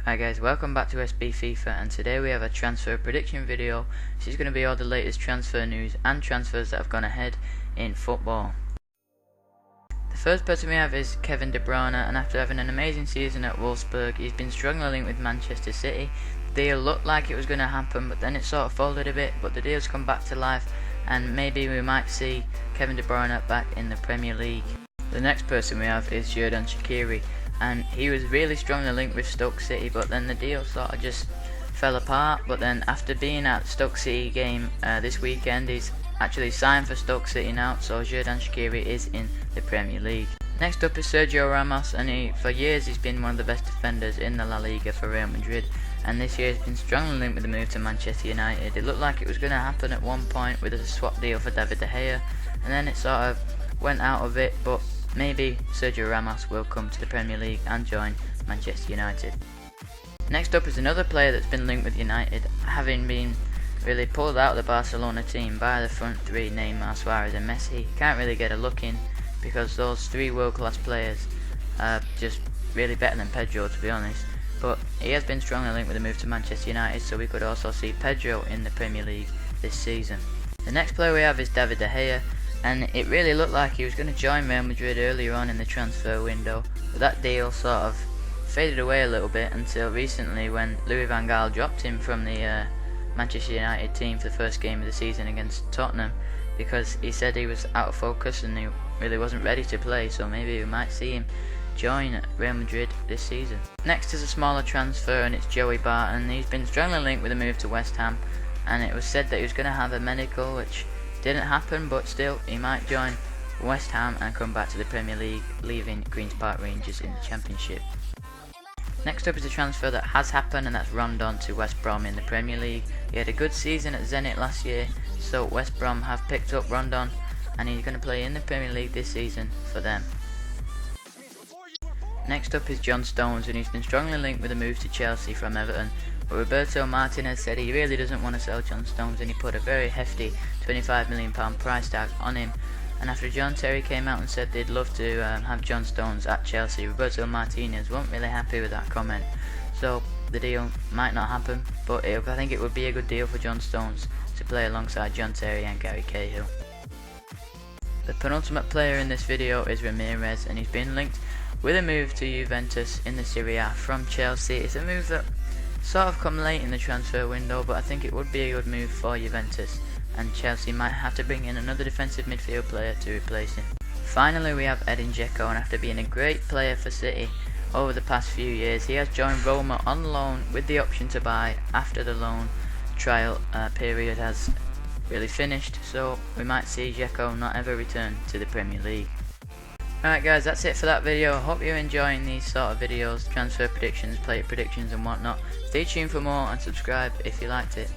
Hi guys, welcome back to SB FIFA, and today we have a transfer prediction video. This is going to be all the latest transfer news and transfers that have gone ahead in football. The first person we have is Kevin De Bruyne, and after having an amazing season at Wolfsburg, he's been struggling with Manchester City. The deal looked like it was going to happen, but then it sort of folded a bit, but the deal's come back to life, and maybe we might see Kevin De Bruyne back in the Premier League. The next person we have is Xherdan Shaqiri, and he was really strongly linked with Stoke City, but then the deal sort of just fell apart. But then after being at Stoke City game this weekend, he's actually signed for Stoke City now, so Xherdan Shaqiri is in the Premier League. Next up is Sergio Ramos, and for years he's been one of the best defenders in the La Liga for Real Madrid, and this year he's been strongly linked with the move to Manchester United. It looked like it was going to happen at one point with a swap deal for David De Gea, and then it sort of went out of it, but maybe Sergio Ramos will come to the Premier League and join Manchester United. Next up is another player that's been linked with United, having been really pulled out of the Barcelona team by the front three, Neymar, Suarez and Messi. Can't really get a look in because those three world-class players are just really better than Pedro, to be honest. But he has been strongly linked with the move to Manchester United, so we could also see Pedro in the Premier League this season. The next player we have is David De Gea, and it really looked like he was going to join Real Madrid earlier on in the transfer window, but that deal sort of faded away a little bit until recently when Louis van Gaal dropped him from the Manchester United team for the first game of the season against Tottenham, because he said he was out of focus and he really wasn't ready to play, so maybe we might see him join Real Madrid this season. Next is a smaller transfer, and it's Joey Barton. He's been strongly linked with a move to West Ham, and it was said that he was going to have a medical, which didn't happen, but still he might join West Ham and come back to the Premier League, leaving Queen's Park Rangers in the Championship. Next up is a transfer that has happened, and that's Rondon to West Brom in the Premier League. He had a good season at Zenit last year, so West Brom have picked up Rondon and he's going to play in the Premier League this season for them. Next up is John Stones, and he's been strongly linked with a move to Chelsea from Everton, but Roberto Martinez said he really doesn't want to sell John Stones, and he put a very hefty £25 million price tag on him. And after John Terry came out and said they'd love to have John Stones at Chelsea, Roberto Martinez wasn't really happy with that comment, so the deal might not happen, but I think it would be a good deal for John Stones to play alongside John Terry and Gary Cahill. The penultimate player in this video is Ramirez, and he's been linked with a move to Juventus in the Serie A from Chelsea. It's a move that sort of come late in the transfer window, but I think it would be a good move for Juventus, and Chelsea might have to bring in another defensive midfield player to replace him. Finally, we have Edin Dzeko, and after being a great player for City over the past few years, he has joined Roma on loan with the option to buy after the loan trial period has really finished, so we might see Dzeko not ever return to the Premier League. Alright guys, that's it for that video. I hope you're enjoying these sort of videos, transfer predictions, player predictions and whatnot. Stay tuned for more and subscribe if you liked it.